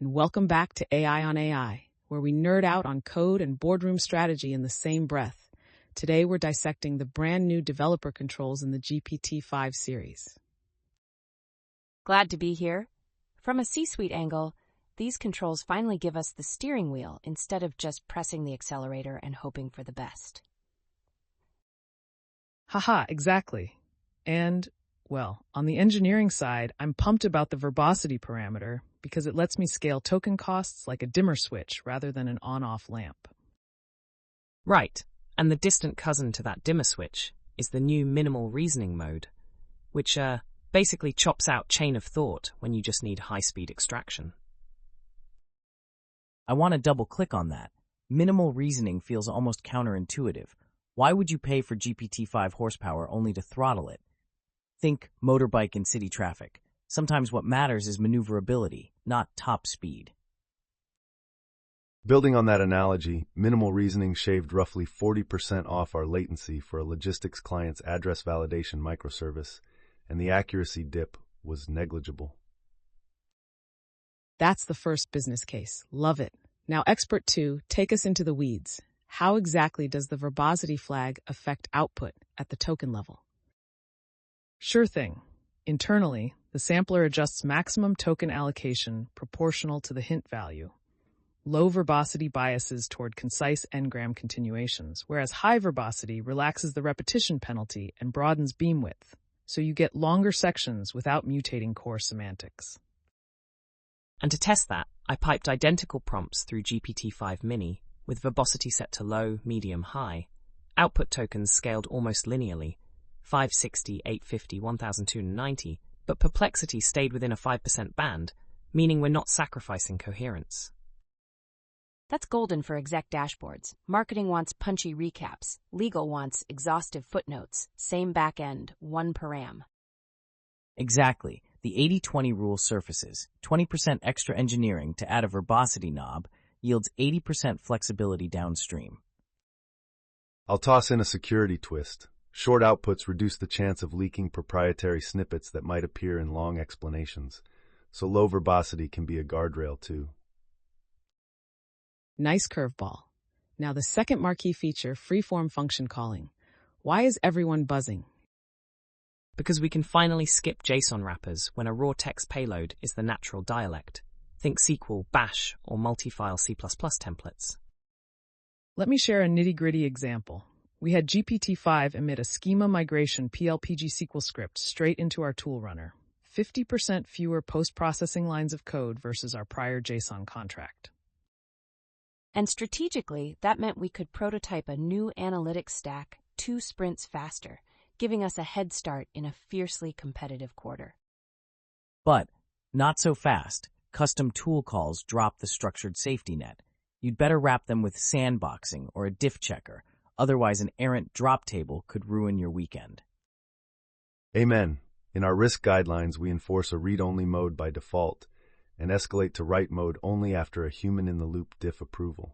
and welcome back to AI on AI, where we nerd out on code and boardroom strategy in the same breath. Today, we're dissecting the brand new developer controls in the GPT-5 series. Glad to be here. From a C-suite angle, these controls finally give us the steering wheel instead of just pressing the accelerator and hoping for the best. Haha, exactly. And, well, on the engineering side, I'm pumped about the verbosity parameter because it lets me scale token costs like a dimmer switch rather than an on-off lamp. Right, and the distant cousin to that dimmer switch is the new minimal reasoning mode, which basically chops out chain of thought when you just need high-speed extraction. I want to double-click on that. Minimal reasoning feels almost counterintuitive. Why would you pay for GPT-5 horsepower only to throttle it? Think motorbike in city traffic. Sometimes what matters is maneuverability, not top speed. Building on that analogy, minimal reasoning shaved roughly 40% off our latency for a logistics client's address validation microservice, and the accuracy dip was negligible. That's the first business case. Love it. Now, Expert 2, take us into the weeds. How exactly does the verbosity flag affect output at the token level? Sure thing. Internally, the sampler adjusts maximum token allocation proportional to the hint value. Low verbosity biases toward concise n-gram continuations, whereas high verbosity relaxes the repetition penalty and broadens beam width, so you get longer sections without mutating core semantics. And to test that, I piped identical prompts through GPT-5 Mini with verbosity set to low, medium, high. Output tokens scaled almost linearly, 560, 850, 1290, but perplexity stayed within a 5% band, meaning we're not sacrificing coherence. That's golden for exec dashboards. Marketing wants punchy recaps. Legal wants exhaustive footnotes. Same backend, one param. Exactly. The 80-20 rule surfaces. 20% extra engineering to add a verbosity knob yields 80% flexibility downstream. I'll toss in a security twist. Short outputs reduce the chance of leaking proprietary snippets that might appear in long explanations, so low verbosity can be a guardrail too. Nice curveball. Now the second marquee feature, freeform function calling. Why is everyone buzzing? Because we can finally skip JSON wrappers when a raw text payload is the natural dialect. Think SQL, Bash, or multi-file C++ templates. Let me share a nitty-gritty example. We had GPT-5 emit a schema migration PLPG SQL script straight into our tool runner. 50% fewer post-processing lines of code versus our prior JSON contract. And strategically, that meant we could prototype a new analytics stack 2 sprints faster, giving us a head start in a fiercely competitive quarter. But not so fast. Custom tool calls drop the structured safety net. You'd better wrap them with sandboxing or a diff checker. Otherwise, an errant drop table could ruin your weekend. Amen. In our risk guidelines, we enforce a read-only mode by default and escalate to write mode only after a human-in-the-loop diff approval.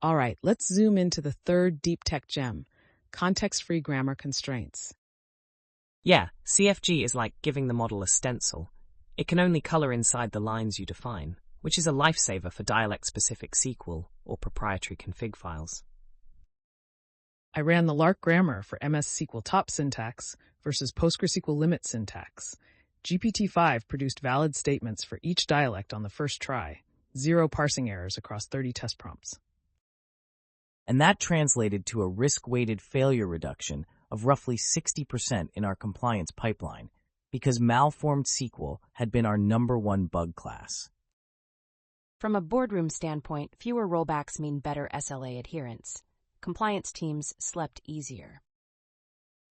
All right, let's zoom into the third deep tech gem, context-free grammar constraints. Yeah, CFG is like giving the model a stencil. It can only color inside the lines you define, which is a lifesaver for dialect-specific SQL or proprietary config files. I ran the Lark grammar for MS SQL top syntax versus PostgreSQL limit syntax. GPT-5 produced valid statements for each dialect on the first try, 0 parsing errors across 30 test prompts. And that translated to a risk-weighted failure reduction of roughly 60% in our compliance pipeline, because malformed SQL had been our #1 bug class. From a boardroom standpoint, fewer rollbacks mean better SLA adherence. Compliance teams slept easier.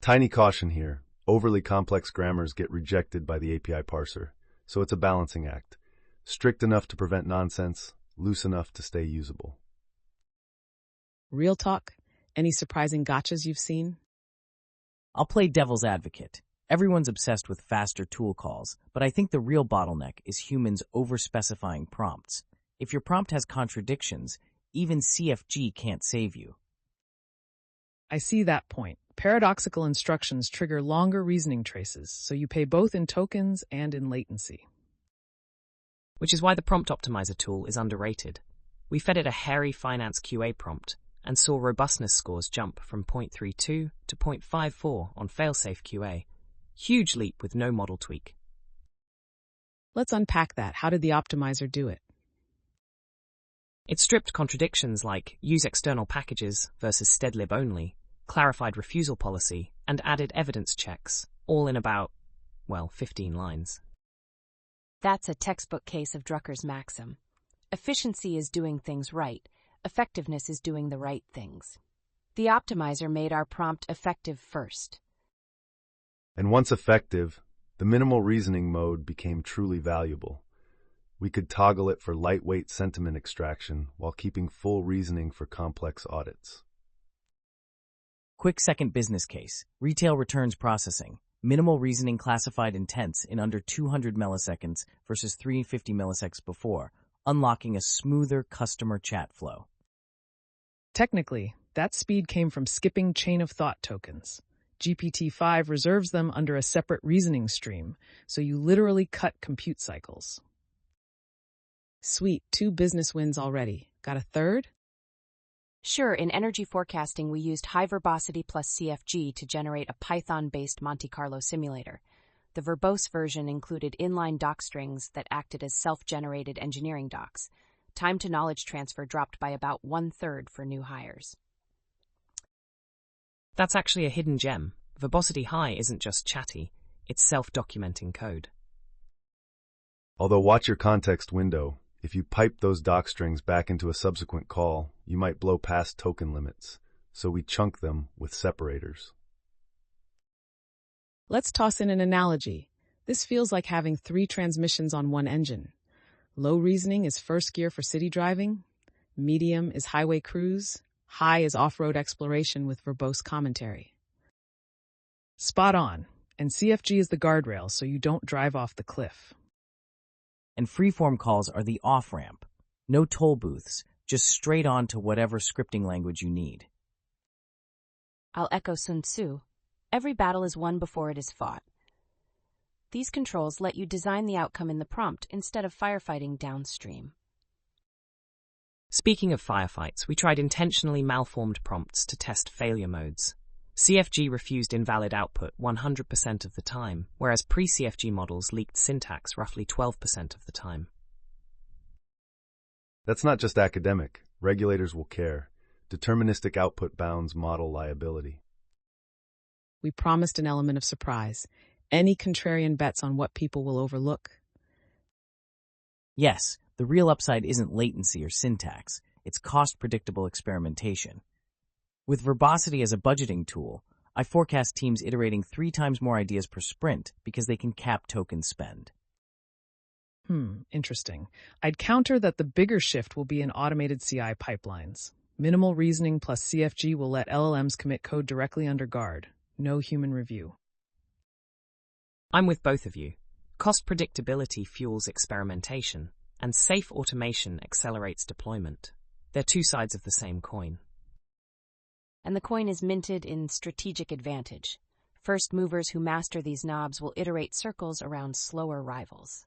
Tiny caution here. Overly complex grammars get rejected by the API parser, so it's a balancing act. Strict enough to prevent nonsense, loose enough to stay usable. Real talk? Any surprising gotchas you've seen? I'll play devil's advocate. Everyone's obsessed with faster tool calls, but I think the real bottleneck is humans over-specifying prompts. If your prompt has contradictions, even CFG can't save you. I see that point. Paradoxical instructions trigger longer reasoning traces, so you pay both in tokens and in latency. which is why the prompt optimizer tool is underrated. We fed it a hairy finance QA prompt and saw robustness scores jump from 0.32 to 0.54 on failsafe QA. Huge leap with no model tweak. Let's unpack that. How did the optimizer do it? It stripped contradictions like use external packages versus stedlib only, clarified refusal policy, and added evidence checks, all in about, 15 lines. That's a textbook case of Drucker's maxim. Efficiency is doing things right. Effectiveness is doing the right things. The optimizer made our prompt effective first. And once effective, the minimal reasoning mode became truly valuable. We could toggle it for lightweight sentiment extraction while keeping full reasoning for complex audits. Quick second business case. Retail returns processing. Minimal reasoning classified intents in under 200 milliseconds versus 350 milliseconds before, unlocking a smoother customer chat flow. Technically, that speed came from skipping chain-of-thought tokens. GPT-5 reserves them under a separate reasoning stream, so you literally cut compute cycles. Sweet, 2 business wins already. Got a third? Sure, in energy forecasting, we used high verbosity plus CFG to generate a Python-based Monte Carlo simulator. The verbose version included inline doc strings that acted as self-generated engineering docs. Time to knowledge transfer dropped by about 1/3 for new hires. That's actually a hidden gem. Verbosity High isn't just chatty, it's self-documenting code. Although watch your context window. If you pipe those doc strings back into a subsequent call, you might blow past token limits, so we chunk them with separators. Let's toss in an analogy. This feels like having 3 transmissions on one engine. Low reasoning is first gear for city driving, medium is highway cruise, high is off-road exploration with verbose commentary. Spot on, and CFG is the guardrail so you don't drive off the cliff. And freeform calls are the off-ramp. No toll booths, just straight on to whatever scripting language you need. I'll echo Sun Tzu. Every battle is won before it is fought. These controls let you design the outcome in the prompt instead of firefighting downstream. Speaking of firefights, we tried intentionally malformed prompts to test failure modes. CFG refused invalid output 100% of the time, whereas pre-CFG models leaked syntax roughly 12% of the time. That's not just academic. Regulators will care. Deterministic output bounds model liability. We promised an element of surprise. Any contrarian bets on what people will overlook? Yes, the real upside isn't latency or syntax, it's cost-predictable experimentation. With verbosity as a budgeting tool, I forecast teams iterating 3 times more ideas per sprint because they can cap token spend. Interesting. I'd counter that the bigger shift will be in automated CI pipelines. Minimal reasoning plus CFG will let LLMs commit code directly under guard. No human review. I'm with both of you. Cost predictability fuels experimentation, and safe automation accelerates deployment. They're 2 sides of the same coin. And the coin is minted in strategic advantage. First movers who master these knobs will iterate circles around slower rivals.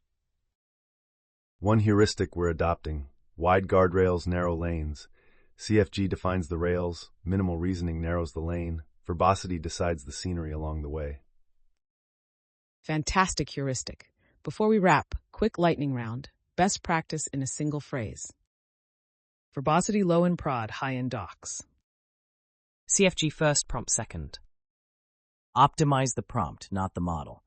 One heuristic we're adopting: wide guardrails, narrow lanes. CFG defines the rails, minimal reasoning narrows the lane, verbosity decides the scenery along the way. Fantastic heuristic. Before we wrap, quick lightning round. Best practice in a single phrase. Verbosity low in prod, high in docs. CFG first, prompt second. Optimize the prompt, not the model.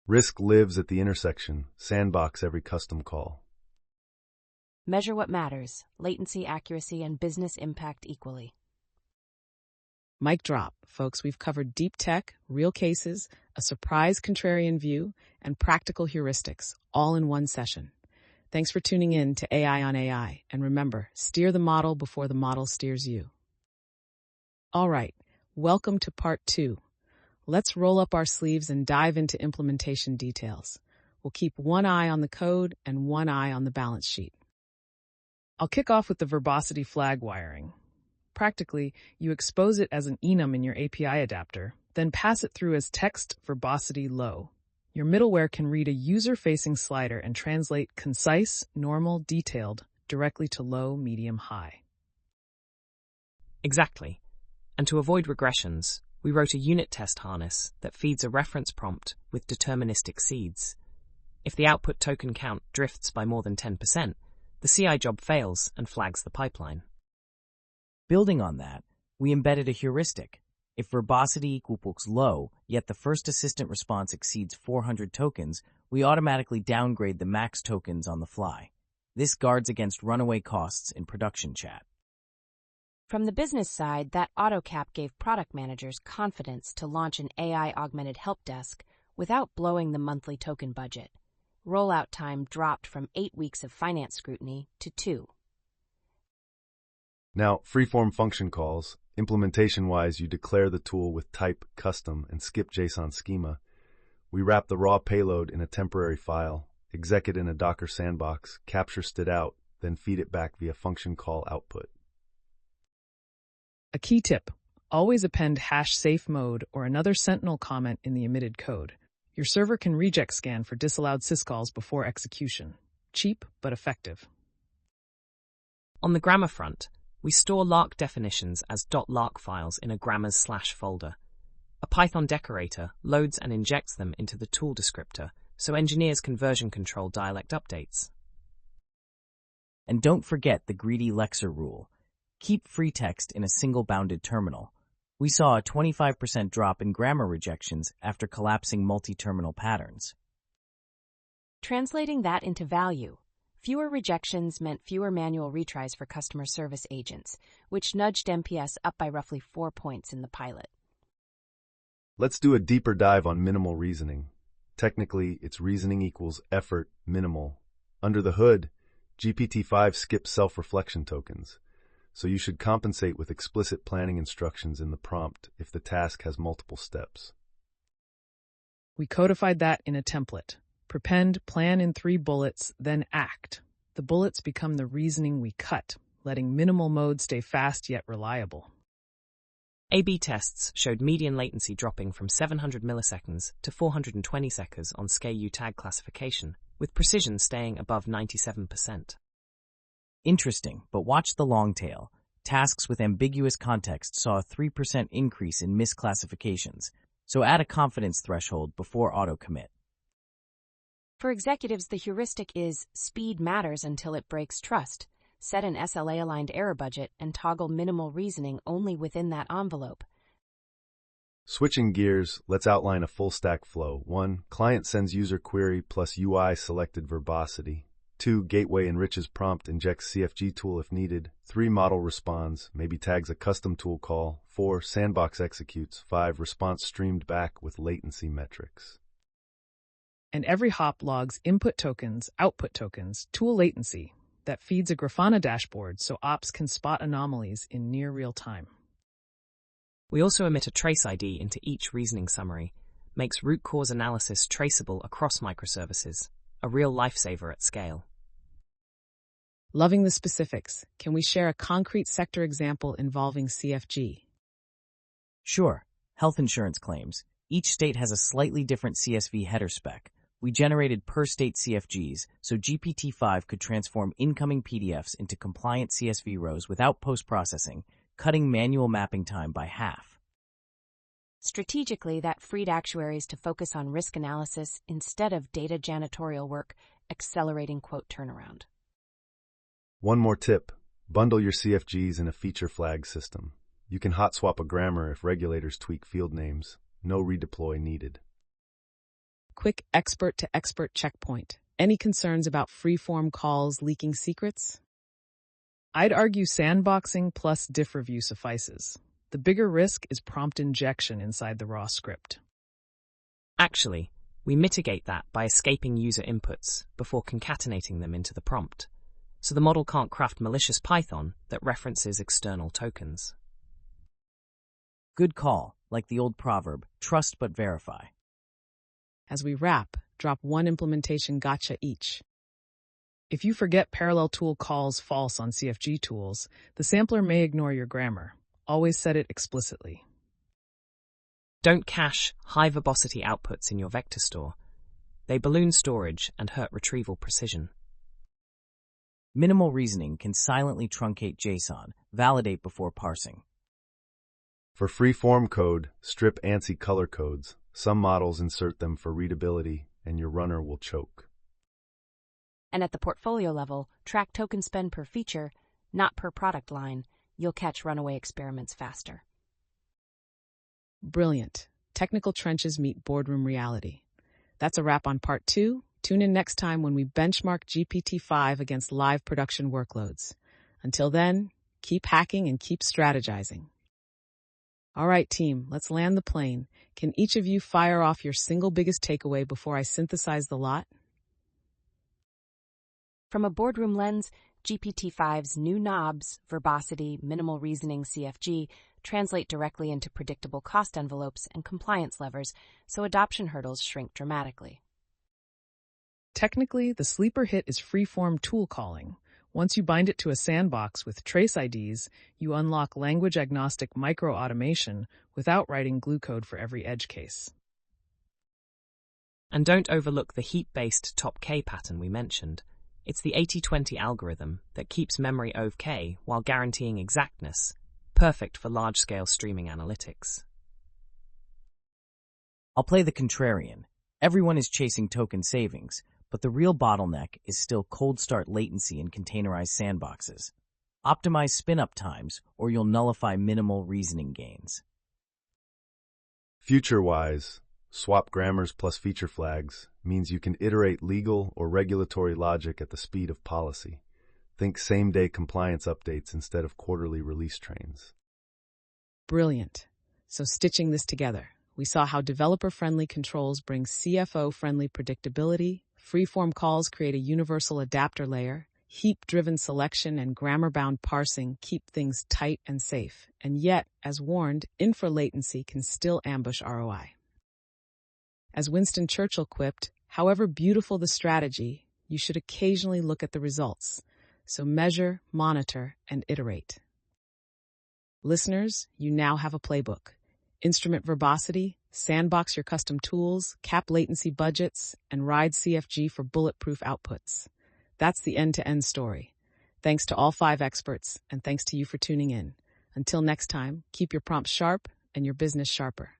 Risk lives at the intersection. Sandbox every custom call. Measure what matters: latency, accuracy, and business impact equally. Mic drop, folks. We've covered deep tech, real cases, a surprise contrarian view, and practical heuristics, all in one session. Thanks for tuning in to AI on AI. And remember, steer the model before the model steers you. All right, welcome to part 2. Let's roll up our sleeves and dive into implementation details. We'll keep one eye on the code and one eye on the balance sheet. I'll kick off with the verbosity flag wiring. Practically, you expose it as an enum in your API adapter, then pass it through as text verbosity low. Your middleware can read a user-facing slider and translate concise, normal, detailed directly to low, medium, high. Exactly. And to avoid regressions, we wrote a unit test harness that feeds a reference prompt with deterministic seeds. If the output token count drifts by more than 10%, the CI job fails and flags the pipeline. Building on that, we embedded a heuristic. If verbosity equals low, yet the first assistant response exceeds 400 tokens, we automatically downgrade the max tokens on the fly. This guards against runaway costs in production chat. From the business side, that AutoCap gave product managers confidence to launch an AI-augmented help desk without blowing the monthly token budget. Rollout time dropped from 8 weeks of finance scrutiny to 2. Now, freeform function calls. Implementation-wise, you declare the tool with type, custom, and skip JSON schema. We wrap the raw payload in a temporary file, exec it in a Docker sandbox, capture std out, then feed it back via function call output. A key tip: always append #safe mode or another Sentinel comment in the emitted code. Your server can reject scan for disallowed syscalls before execution. Cheap, but effective. On the grammar front, we store lark definitions as .lark files in a grammars/ folder. A Python decorator loads and injects them into the tool descriptor so engineers can version control dialect updates. And don't forget the greedy Lexer rule. Keep free text in a single bounded terminal. We saw a 25% drop in grammar rejections after collapsing multi-terminal patterns. Translating that into value, fewer rejections meant fewer manual retries for customer service agents, which nudged NPS up by roughly 4 points in the pilot. Let's do a deeper dive on minimal reasoning. Technically, it's reasoning equals effort minimal. Under the hood, GPT-5 skips self-reflection tokens, so you should compensate with explicit planning instructions in the prompt if the task has multiple steps. We codified that in a template. Prepend, plan in 3 bullets, then act. The bullets become the reasoning we cut, letting minimal mode stay fast yet reliable. A/B tests showed median latency dropping from 700 milliseconds to 420 seconds on SKU tag classification, with precision staying above 97%. Interesting, but watch the long tail. Tasks with ambiguous context saw a 3% increase in misclassifications, so add a confidence threshold before auto-commit. For executives, the heuristic is speed matters until it breaks trust. Set an SLA-aligned error budget and toggle minimal reasoning only within that envelope. Switching gears, let's outline a full-stack flow. 1. Client sends user query plus UI selected verbosity. 2. Gateway enriches prompt, injects CFG tool if needed. 3. Model responds, maybe tags a custom tool call. 4. Sandbox executes. 5. Response streamed back with latency metrics. And every hop logs input tokens, output tokens, tool latency that feeds a Grafana dashboard so ops can spot anomalies in near real time. We also emit a trace ID into each reasoning summary, makes root cause analysis traceable across microservices, a real lifesaver at scale. Loving the specifics, can we share a concrete sector example involving CFG? Sure, health insurance claims. Each state has a slightly different CSV header spec. We generated per-state CFGs, so GPT-5 could transform incoming PDFs into compliant CSV rows without post-processing, cutting manual mapping time by half. Strategically, that freed actuaries to focus on risk analysis instead of data janitorial work, accelerating quote turnaround. One more tip: bundle your CFGs in a feature flag system. You can hot swap a grammar if regulators tweak field names. No redeploy needed. Quick expert-to-expert checkpoint. Any concerns about freeform calls leaking secrets? I'd argue sandboxing plus diff review suffices. The bigger risk is prompt injection inside the raw script. Actually, we mitigate that by escaping user inputs before concatenating them into the prompt, so the model can't craft malicious Python that references external tokens. Good call, like the old proverb, trust but verify. As we wrap, drop 1 implementation gotcha each. If you forget parallel tool calls false on CFG tools, the sampler may ignore your grammar. Always set it explicitly. Don't cache high verbosity outputs in your vector store. They balloon storage and hurt retrieval precision. Minimal reasoning can silently truncate JSON, validate before parsing. For free-form code, strip ANSI color codes. Some models insert them for readability, and your runner will choke. And at the portfolio level, track token spend per feature, not per product line. You'll catch runaway experiments faster. Brilliant. Technical trenches meet boardroom reality. That's a wrap on part 2. Tune in next time when we benchmark GPT-5 against live production workloads. Until then, keep hacking and keep strategizing. All right, team, let's land the plane. Can each of you fire off your single biggest takeaway before I synthesize the lot? From a boardroom lens, GPT-5's new knobs, verbosity, minimal reasoning CFG, translate directly into predictable cost envelopes and compliance levers, so adoption hurdles shrink dramatically. Technically, the sleeper hit is free-form tool calling. Once you bind it to a sandbox with trace IDs, you unlock language-agnostic micro-automation without writing glue code for every edge case. And don't overlook the heap-based top K pattern we mentioned. It's the 80-20 algorithm that keeps memory over K while guaranteeing exactness, perfect for large-scale streaming analytics. I'll play the contrarian. Everyone is chasing token savings, but the real bottleneck is still cold start latency in containerized sandboxes. Optimize spin-up times, or you'll nullify minimal reasoning gains. Future-wise, swap grammars plus feature flags means you can iterate legal or regulatory logic at the speed of policy. Think same-day compliance updates instead of quarterly release trains. Brilliant. So stitching this together, we saw how developer-friendly controls bring CFO-friendly predictability, free-form calls create a universal adapter layer, heap-driven selection and grammar-bound parsing keep things tight and safe, and yet, as warned, infra-latency can still ambush ROI. As Winston Churchill quipped, however beautiful the strategy, you should occasionally look at the results. So measure, monitor, and iterate. Listeners, you now have a playbook. Instrument verbosity, sandbox your custom tools, cap latency budgets, and ride CFG for bulletproof outputs. That's the end-to-end story. Thanks to all 5 experts, and thanks to you for tuning in. Until next time, keep your prompts sharp and your business sharper.